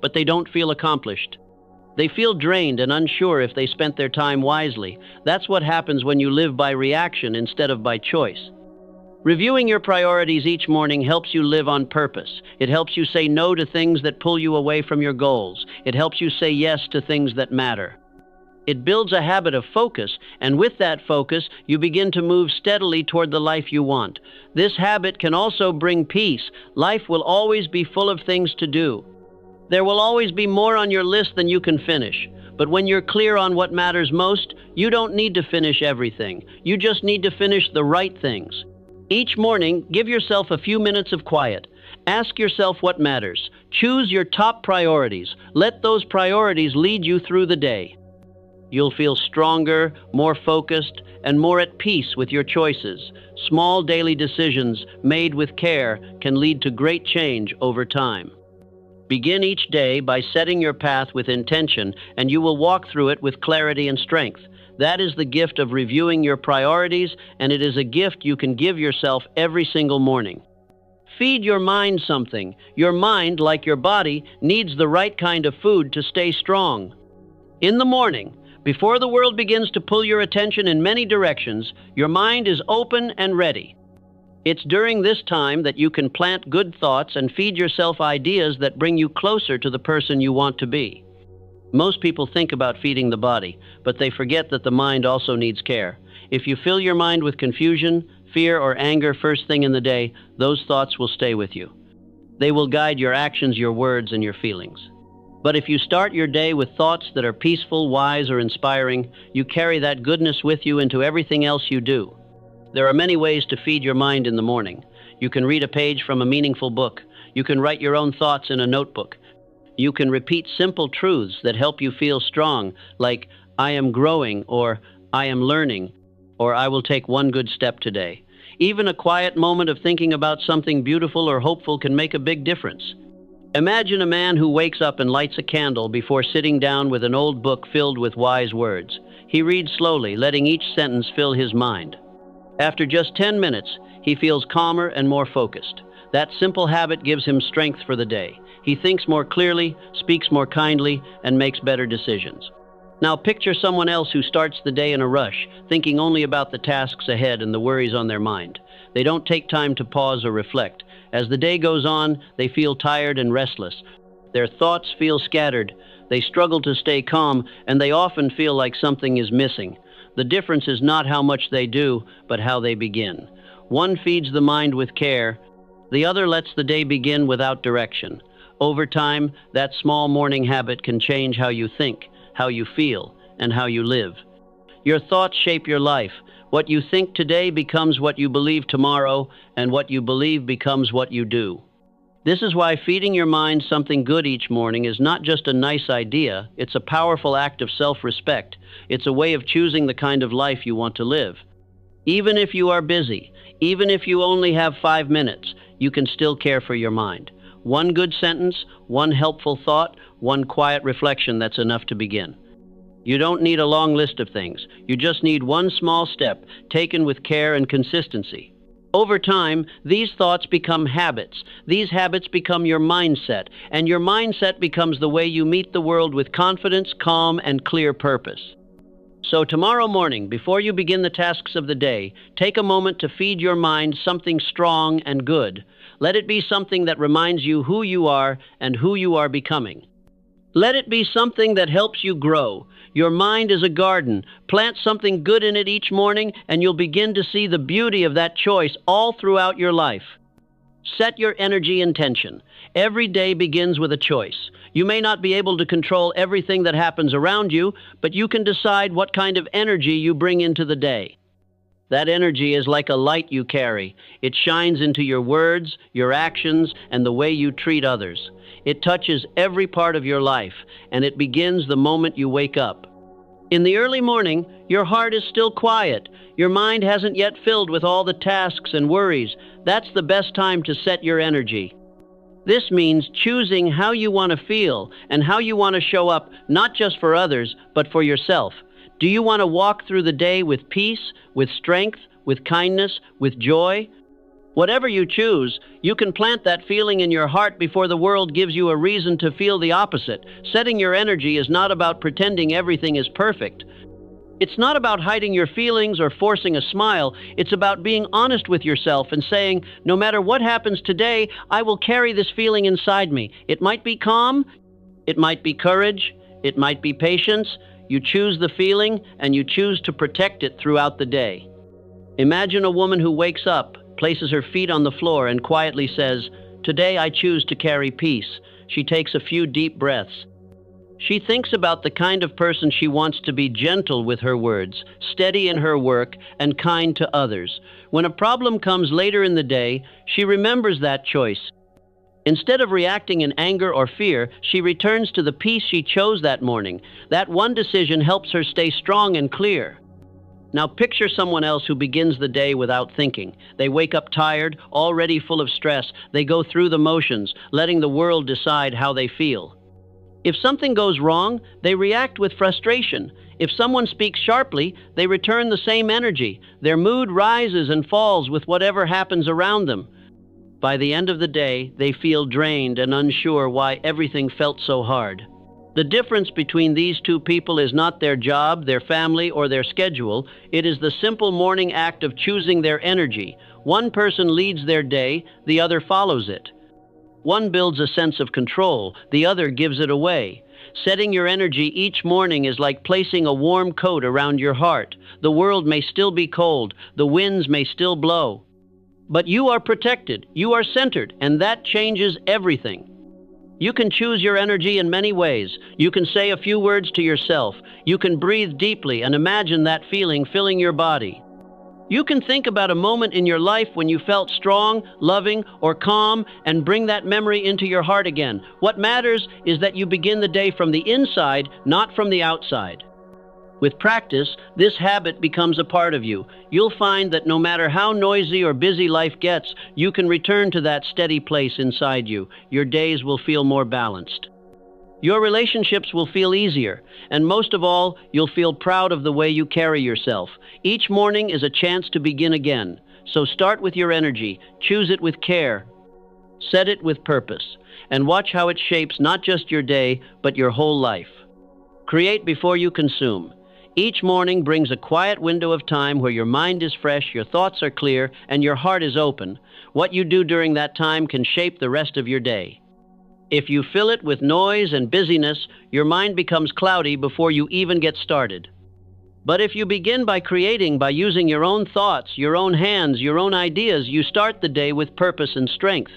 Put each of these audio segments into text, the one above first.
but they don't feel accomplished. They feel drained and unsure if they spent their time wisely. That's what happens when you live by reaction instead of by choice. Reviewing your priorities each morning helps you live on purpose. It helps you say no to things that pull you away from your goals. It helps you say yes to things that matter. It builds a habit of focus, and with that focus, you begin to move steadily toward the life you want. This habit can also bring peace. Life will always be full of things to do. There will always be more on your list than you can finish. But when you're clear on what matters most, you don't need to finish everything. You just need to finish the right things. Each morning, give yourself a few minutes of quiet. Ask yourself what matters. Choose your top priorities. Let those priorities lead you through the day. You'll feel stronger, more focused, and more at peace with your choices. Small daily decisions made with care can lead to great change over time. Begin each day by setting your path with intention, and you will walk through it with clarity and strength. That is the gift of reviewing your priorities, and it is a gift you can give yourself every single morning. Feed your mind something. Your mind, like your body, needs the right kind of food to stay strong. In the morning, before the world begins to pull your attention in many directions, your mind is open and ready. It's during this time that you can plant good thoughts and feed yourself ideas that bring you closer to the person you want to be. Most people think about feeding the body, but they forget that the mind also needs care. If you fill your mind with confusion, fear, or anger first thing in the day, those thoughts will stay with you. They will guide your actions, your words, and your feelings. But if you start your day with thoughts that are peaceful, wise, or inspiring, you carry that goodness with you into everything else you do. There are many ways to feed your mind in the morning. You can read a page from a meaningful book. You can write your own thoughts in a notebook. You can repeat simple truths that help you feel strong, like, I am growing, or I am learning, or I will take one good step today. Even a quiet moment of thinking about something beautiful or hopeful can make a big difference. Imagine a man who wakes up and lights a candle before sitting down with an old book filled with wise words. He reads slowly, letting each sentence fill his mind. After just 10 minutes, he feels calmer and more focused. That simple habit gives him strength for the day. He thinks more clearly, speaks more kindly, and makes better decisions. Now picture someone else who starts the day in a rush, thinking only about the tasks ahead and the worries on their mind. They don't take time to pause or reflect. As the day goes on, they feel tired and restless. Their thoughts feel scattered. They struggle to stay calm, and they often feel like something is missing. The difference is not how much they do, but how they begin. One feeds the mind with care. The other lets the day begin without direction. Over time, that small morning habit can change how you think, how you feel, and how you live. Your thoughts shape your life. What you think today becomes what you believe tomorrow, and what you believe becomes what you do. This is why feeding your mind something good each morning is not just a nice idea, it's a powerful act of self-respect. It's a way of choosing the kind of life you want to live. Even if you are busy, even if you only have 5 minutes, you can still care for your mind. One good sentence, one helpful thought, one quiet reflection, that's enough to begin. You don't need a long list of things. You just need one small step, taken with care and consistency. Over time, these thoughts become habits. These habits become your mindset, and your mindset becomes the way you meet the world with confidence, calm, and clear purpose. So tomorrow morning, before you begin the tasks of the day, take a moment to feed your mind something strong and good. Let it be something that reminds you who you are and who you are becoming. Let it be something that helps you grow. Your mind is a garden. Plant something good in it each morning, and you'll begin to see the beauty of that choice all throughout your life. Set your energy intention. Every day begins with a choice. You may not be able to control everything that happens around you, but you can decide what kind of energy you bring into the day. That energy is like a light you carry. It shines into your words, your actions, and the way you treat others. It touches every part of your life, and it begins the moment you wake up. In the early morning, your heart is still quiet. Your mind hasn't yet filled with all the tasks and worries. That's the best time to set your energy. This means choosing how you want to feel and how you want to show up, not just for others, but for yourself. Do you want to walk through the day with peace, with strength, with kindness, with joy? Whatever you choose, you can plant that feeling in your heart before the world gives you a reason to feel the opposite. Setting your energy is not about pretending everything is perfect. It's not about hiding your feelings or forcing a smile. It's about being honest with yourself and saying, no matter what happens today, I will carry this feeling inside me. It might be calm, it might be courage, it might be patience. You choose the feeling and you choose to protect it throughout the day. Imagine a woman who wakes up, places her feet on the floor and quietly says, "Today I choose to carry peace." She takes a few deep breaths. She thinks about the kind of person she wants to be, gentle with her words, steady in her work, and kind to others. When a problem comes later in the day, she remembers that choice. Instead of reacting in anger or fear, she returns to the peace she chose that morning. That one decision helps her stay strong and clear. Now picture someone else who begins the day without thinking. They wake up tired, already full of stress. They go through the motions, letting the world decide how they feel. If something goes wrong, they react with frustration. If someone speaks sharply, they return the same energy. Their mood rises and falls with whatever happens around them. By the end of the day, they feel drained and unsure why everything felt so hard. The difference between these two people is not their job, their family, or their schedule. It is the simple morning act of choosing their energy. One person leads their day, the other follows it. One builds a sense of control, the other gives it away. Setting your energy each morning is like placing a warm coat around your heart. The world may still be cold, the winds may still blow. But you are protected, you are centered, and that changes everything. You can choose your energy in many ways. You can say a few words to yourself. You can breathe deeply and imagine that feeling filling your body. You can think about a moment in your life when you felt strong, loving, or calm, and bring that memory into your heart again. What matters is that you begin the day from the inside, not from the outside. With practice, this habit becomes a part of you. You'll find that no matter how noisy or busy life gets, you can return to that steady place inside you. Your days will feel more balanced. Your relationships will feel easier, and most of all, you'll feel proud of the way you carry yourself. Each morning is a chance to begin again. So start with your energy, choose it with care, set it with purpose, and watch how it shapes not just your day, but your whole life. Create before you consume. Each morning brings a quiet window of time where your mind is fresh, your thoughts are clear, and your heart is open. What you do during that time can shape the rest of your day. If you fill it with noise and busyness, your mind becomes cloudy before you even get started. But if you begin by creating, by using your own thoughts, your own hands, your own ideas, you start the day with purpose and strength.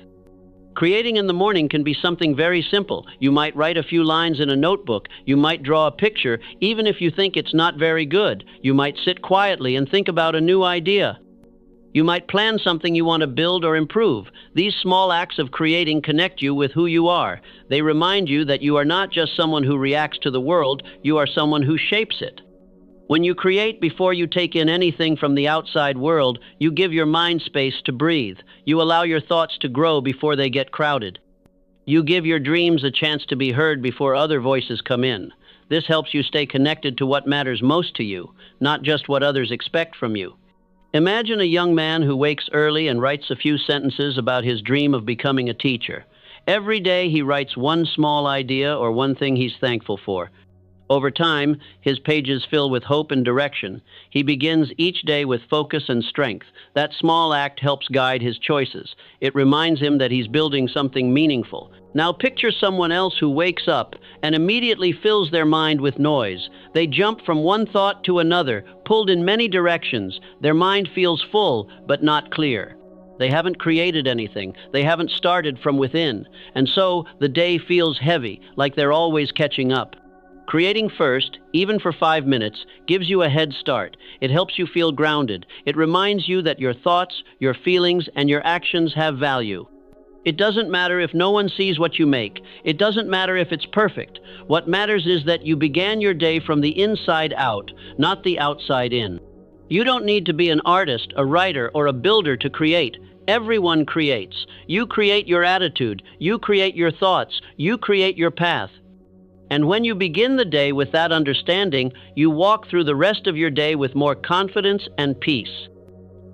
Creating in the morning can be something very simple. You might write a few lines in a notebook. You might draw a picture, even if you think it's not very good. You might sit quietly and think about a new idea. You might plan something you want to build or improve. These small acts of creating connect you with who you are. They remind you that you are not just someone who reacts to the world, you are someone who shapes it. When you create before you take in anything from the outside world, you give your mind space to breathe. You allow your thoughts to grow before they get crowded. You give your dreams a chance to be heard before other voices come in. This helps you stay connected to what matters most to you, not just what others expect from you. Imagine a young man who wakes early and writes a few sentences about his dream of becoming a teacher. Every day he writes one small idea or one thing he's thankful for. Over time, his pages fill with hope and direction. He begins each day with focus and strength. That small act helps guide his choices. It reminds him that he's building something meaningful. Now picture someone else who wakes up and immediately fills their mind with noise. They jump from one thought to another, pulled in many directions. Their mind feels full, but not clear. They haven't created anything. They haven't started from within. And so the day feels heavy, like they're always catching up. Creating first, even for 5 minutes, gives you a head start. It helps you feel grounded. It reminds you that your thoughts, your feelings, and your actions have value. It doesn't matter if no one sees what you make. It doesn't matter if it's perfect. What matters is that you began your day from the inside out, not the outside in. You don't need to be an artist, a writer, or a builder to create. Everyone creates. You create your attitude. You create your thoughts. You create your path. And when you begin the day with that understanding, you walk through the rest of your day with more confidence and peace.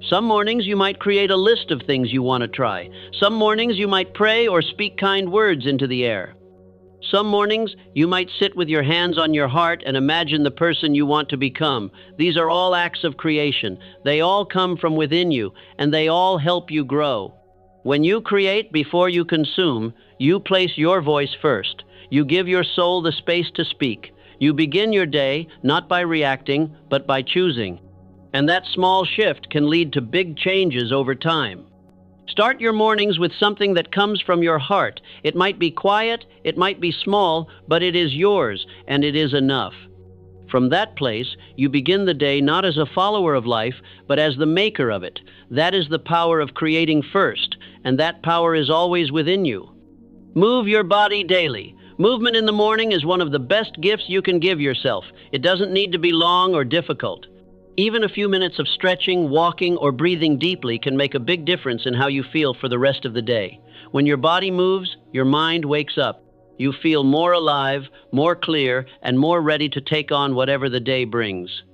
Some mornings you might create a list of things you want to try. Some mornings you might pray or speak kind words into the air. Some mornings you might sit with your hands on your heart and imagine the person you want to become. These are all acts of creation. They all come from within you, and they all help you grow. When you create before you consume, you place your voice first. You give your soul the space to speak. You begin your day not by reacting, but by choosing. And that small shift can lead to big changes over time. Start your mornings with something that comes from your heart. It might be quiet, it might be small, but it is yours, and it is enough. From that place, you begin the day not as a follower of life, but as the maker of it. That is the power of creating first, and that power is always within you. Move your body daily. Movement in the morning is one of the best gifts you can give yourself. It doesn't need to be long or difficult. Even a few minutes of stretching, walking, or breathing deeply can make a big difference in how you feel for the rest of the day. When your body moves, your mind wakes up. You feel more alive, more clear, and more ready to take on whatever the day brings.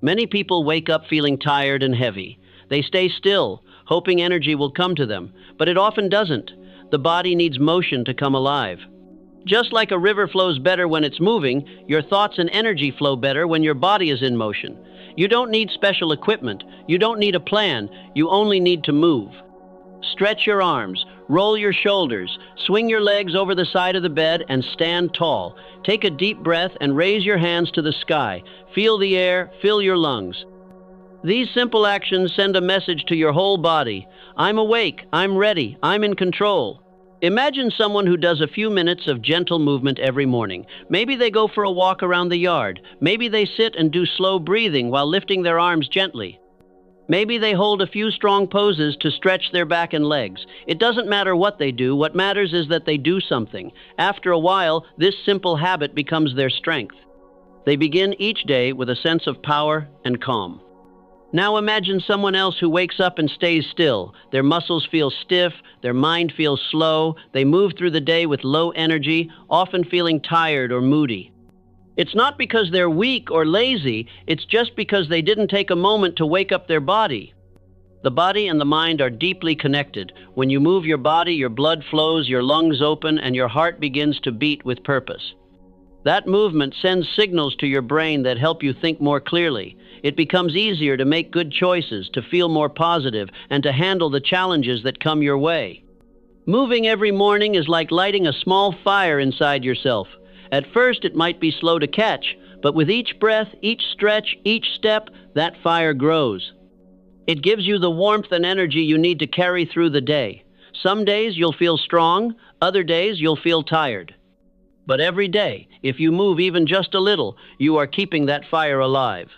Many people wake up feeling tired and heavy. They stay still, hoping energy will come to them, but it often doesn't. The body needs motion to come alive. Just like a river flows better when it's moving, your thoughts and energy flow better when your body is in motion. You don't need special equipment. You don't need a plan. You only need to move. Stretch your arms, roll your shoulders, swing your legs over the side of the bed, and stand tall. Take a deep breath and raise your hands to the sky. Feel the air, fill your lungs. These simple actions send a message to your whole body. I'm awake, I'm ready, I'm in control. Imagine someone who does a few minutes of gentle movement every morning. Maybe they go for a walk around the yard. Maybe they sit and do slow breathing while lifting their arms gently. Maybe they hold a few strong poses to stretch their back and legs. It doesn't matter what they do. What matters is that they do something. After a while, this simple habit becomes their strength. They begin each day with a sense of power and calm. Now imagine someone else who wakes up and stays still. Their muscles feel stiff, their mind feels slow, they move through the day with low energy, often feeling tired or moody. It's not because they're weak or lazy, it's just because they didn't take a moment to wake up their body. The body and the mind are deeply connected. When you move your body, your blood flows, your lungs open, and your heart begins to beat with purpose. That movement sends signals to your brain that help you think more clearly. It becomes easier to make good choices, to feel more positive, and to handle the challenges that come your way. Moving every morning is like lighting a small fire inside yourself. At first, it might be slow to catch, but with each breath, each stretch, each step, that fire grows. It gives you the warmth and energy you need to carry through the day. Some days you'll feel strong, other days you'll feel tired. But every day, if you move even just a little, you are keeping that fire alive.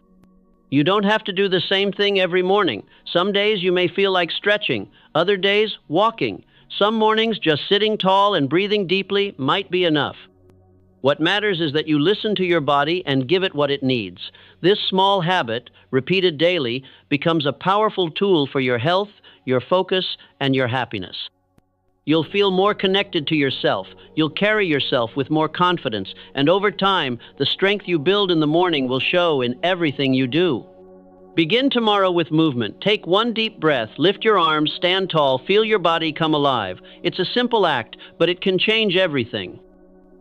You don't have to do the same thing every morning. Some days you may feel like stretching, other days walking. Some mornings just sitting tall and breathing deeply might be enough. What matters is that you listen to your body and give it what it needs. This small habit, repeated daily, becomes a powerful tool for your health, your focus, and your happiness. You'll feel more connected to yourself. You'll carry yourself with more confidence, and over time, the strength you build in the morning will show in everything you do. Begin tomorrow with movement. Take one deep breath, lift your arms, stand tall, feel your body come alive. It's a simple act, but it can change everything.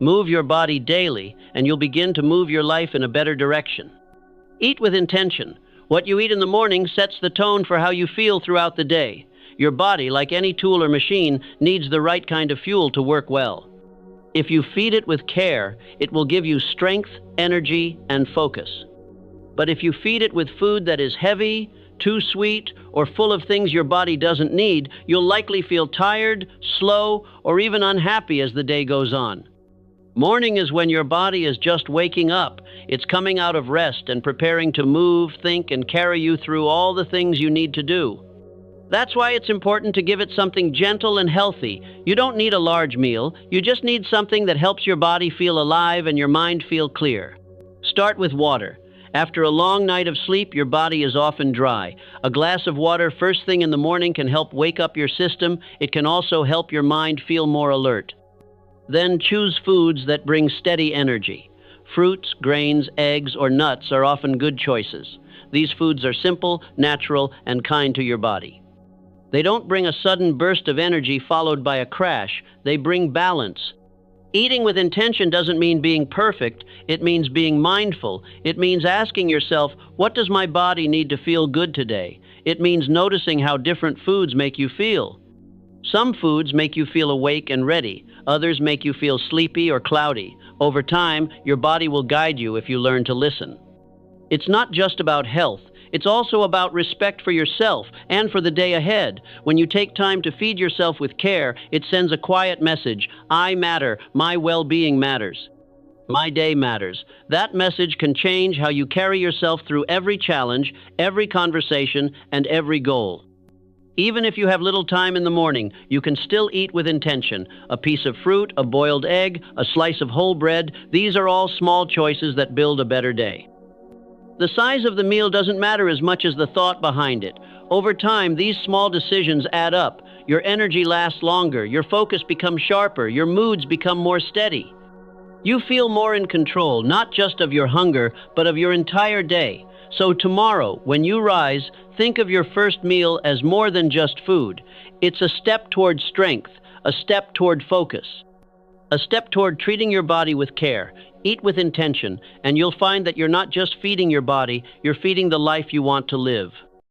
Move your body daily, and you'll begin to move your life in a better direction. Eat with intention. What you eat in the morning sets the tone for how you feel throughout the day. Your body, like any tool or machine, needs the right kind of fuel to work well. If you feed it with care, it will give you strength, energy, and focus. But if you feed it with food that is heavy, too sweet, or full of things your body doesn't need, you'll likely feel tired, slow, or even unhappy as the day goes on. Morning is when your body is just waking up. It's coming out of rest and preparing to move, think, and carry you through all the things you need to do. That's why it's important to give it something gentle and healthy. You don't need a large meal. You just need something that helps your body feel alive and your mind feel clear. Start with water. After a long night of sleep, your body is often dry. A glass of water first thing in the morning can help wake up your system. It can also help your mind feel more alert. Then choose foods that bring steady energy. Fruits, grains, eggs, or nuts are often good choices. These foods are simple, natural, and kind to your body. They don't bring a sudden burst of energy followed by a crash. They bring balance. Eating with intention doesn't mean being perfect. It means being mindful. It means asking yourself, what does my body need to feel good today? It means noticing how different foods make you feel. Some foods make you feel awake and ready. Others make you feel sleepy or cloudy. Over time, your body will guide you if you learn to listen. It's not just about health. It's also about respect for yourself and for the day ahead. When you take time to feed yourself with care, it sends a quiet message: I matter, my well-being matters, my day matters. That message can change how you carry yourself through every challenge, every conversation, and every goal. Even if you have little time in the morning, you can still eat with intention. A piece of fruit, a boiled egg, a slice of whole bread, these are all small choices that build a better day. The size of the meal doesn't matter as much as the thought behind it. Over time, these small decisions add up. Your energy lasts longer, your focus becomes sharper, your moods become more steady. You feel more in control, not just of your hunger, but of your entire day. So tomorrow, when you rise, think of your first meal as more than just food. It's a step toward strength, a step toward focus, a step toward treating your body with care. Eat with intention, and you'll find that you're not just feeding your body, you're feeding the life you want to live.